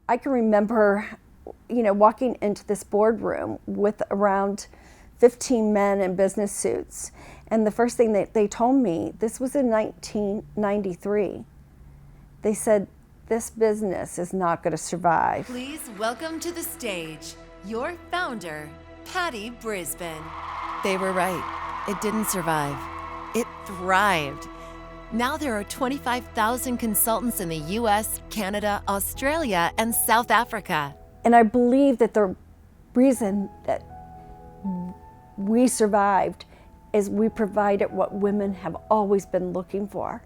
I can remember, walking into this boardroom with around 15 men in business suits. And the first thing that they told me, this was in 1993, they said, this business is not going to survive. Please welcome to the stage your founder, Patty Brisben. They were right. It didn't survive. It thrived. Now there are 25,000 consultants in the US, Canada, Australia, and South Africa. And I believe that the reason that we survived is we provided what women have always been looking for.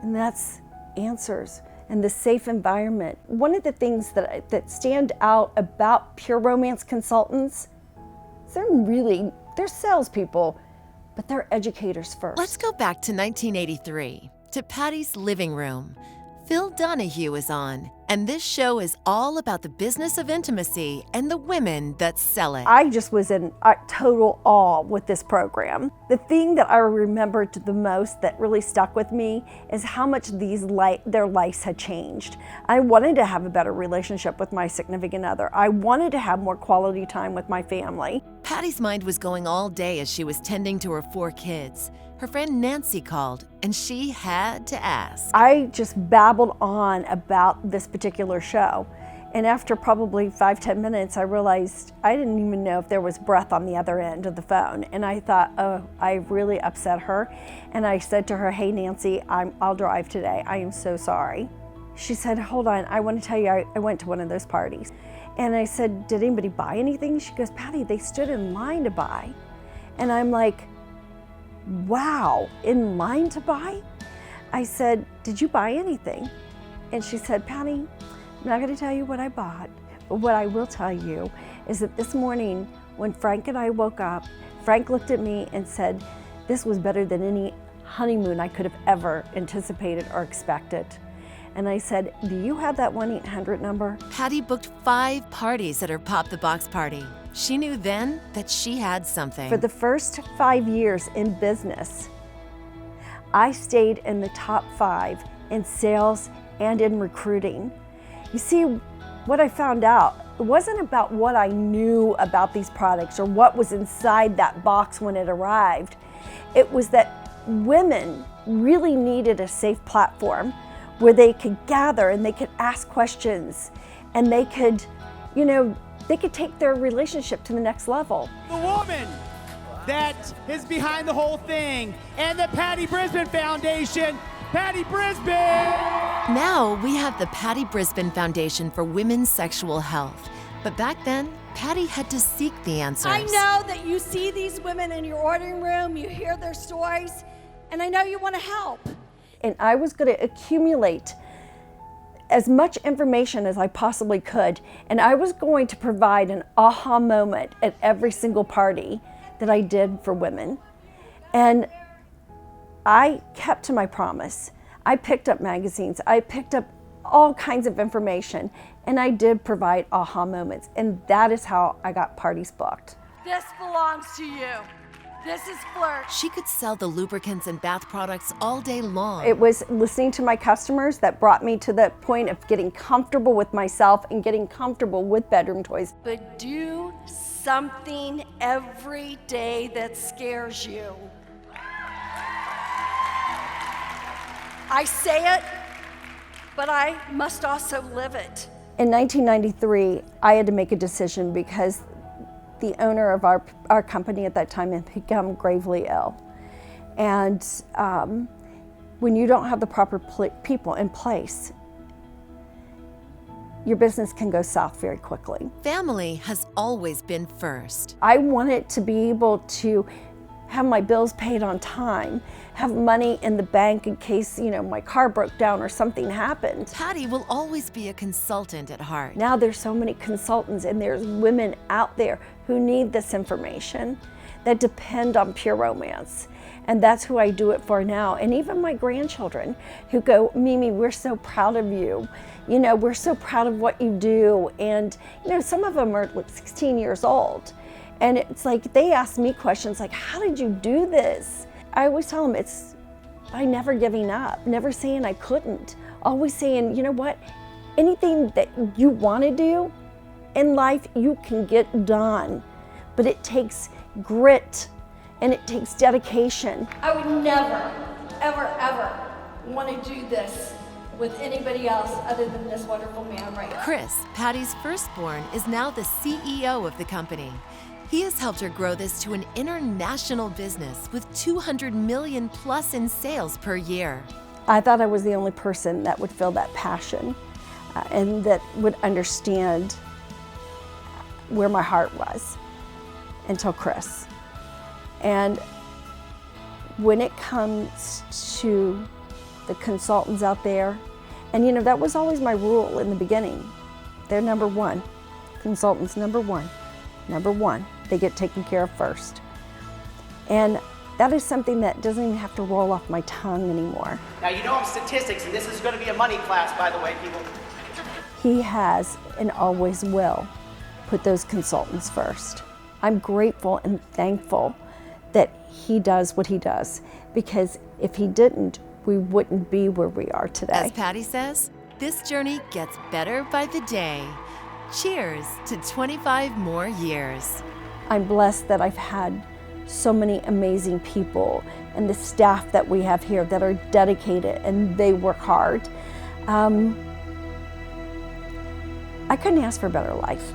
And that's answers and the safe environment. One of the things that stand out about pure romance consultants is they're salespeople, but they're educators first. Let's go back to 1983, to Patty's living room. Phil Donahue is on, and this show is all about the business of intimacy and the women that sell it. I just was in total awe with this program. The thing that I remembered the most that really stuck with me is how much their lives had changed. I wanted to have a better relationship with my significant other. I wanted to have more quality time with my family. Patty's mind was going all day as she was tending to her 4 kids. Her friend Nancy called, and she had to ask. I just babbled on about this particular show. And after probably 5-10 minutes, I realized I didn't even know if there was breath on the other end of the phone. And I thought, oh, I really upset her. And I said to her, hey, Nancy, I'll drive today. I am so sorry. She said, hold on, I want to tell you, I went to one of those parties. And I said, did anybody buy anything? She goes, Patty, they stood in line to buy. And I'm like, wow, in line to buy? I said, did you buy anything? And she said, Patty, I'm not going to tell you what I bought, but what I will tell you is that this morning when Frank and I woke up, Frank looked at me and said, this was better than any honeymoon I could have ever anticipated or expected. And I said, do you have that 1-800 number? Patty booked 5 parties at her Pop the Box party. She knew then that she had something. For the first 5 years in business, I stayed in the top 5 in sales and in recruiting. You see, what I found out, it wasn't about what I knew about these products or what was inside that box when it arrived. It was that women really needed a safe platform where they could gather and they could ask questions and they could, they could take their relationship to the next level. The woman that is behind the whole thing and the Patty Brisben Foundation, Patty Brisben! Now we have the Patty Brisben Foundation for Women's Sexual Health. But back then, Patty had to seek the answers. I know that you see these women in your ordering room, you hear their stories, and I know you want to help. And I was going to accumulate as much information as I possibly could, and I was going to provide an aha moment at every single party that I did for women. And I kept to my promise. I picked up magazines, I picked up all kinds of information, and I did provide aha moments, and that is how I got parties booked. This belongs to you. This is Flirt. She could sell the lubricants and bath products all day long. It was listening to my customers that brought me to the point of getting comfortable with myself and getting comfortable with bedroom toys. But do something every day that scares you. I say it, but I must also live it. In 1993, I had to make a decision because the owner of our company at that time had become gravely ill. And when you don't have the proper people in place, your business can go south very quickly. Family has always been first. I wanted to be able to have my bills paid on time, have money in the bank in case, my car broke down or something happened. Patty will always be a consultant at heart. Now there's so many consultants and there's women out there who need this information that depend on pure romance. And that's who I do it for now. And even my grandchildren who go, Mimi, we're so proud of you. We're so proud of what you do. And, some of them are like 16 years old. And it's like, they ask me questions like, how did you do this? I always tell them it's by never giving up, never saying I couldn't, always saying, you know what, anything that you want to do in life, you can get done. But it takes grit and it takes dedication. I would never, ever, ever want to do this with anybody else other than this wonderful man right here. Chris, Patty's firstborn, is now the CEO of the company. He has helped her grow this to an international business with $200 million plus in sales per year. I thought I was the only person that would feel that passion and that would understand where my heart was until Chris. And when it comes to the consultants out there, and you know, that was always my rule in the beginning. They're number one. Consultants, number one. Number one. They get taken care of first. And that is something that doesn't even have to roll off my tongue anymore. Now, you know I'm statistics, and this is going to be a money class, by the way, people. He has and always will put those consultants first. I'm grateful and thankful that he does what he does, because if he didn't, we wouldn't be where we are today. As Patty says, this journey gets better by the day. Cheers to 25 more years. I'm blessed that I've had so many amazing people and the staff that we have here that are dedicated and they work hard. I couldn't ask for a better life.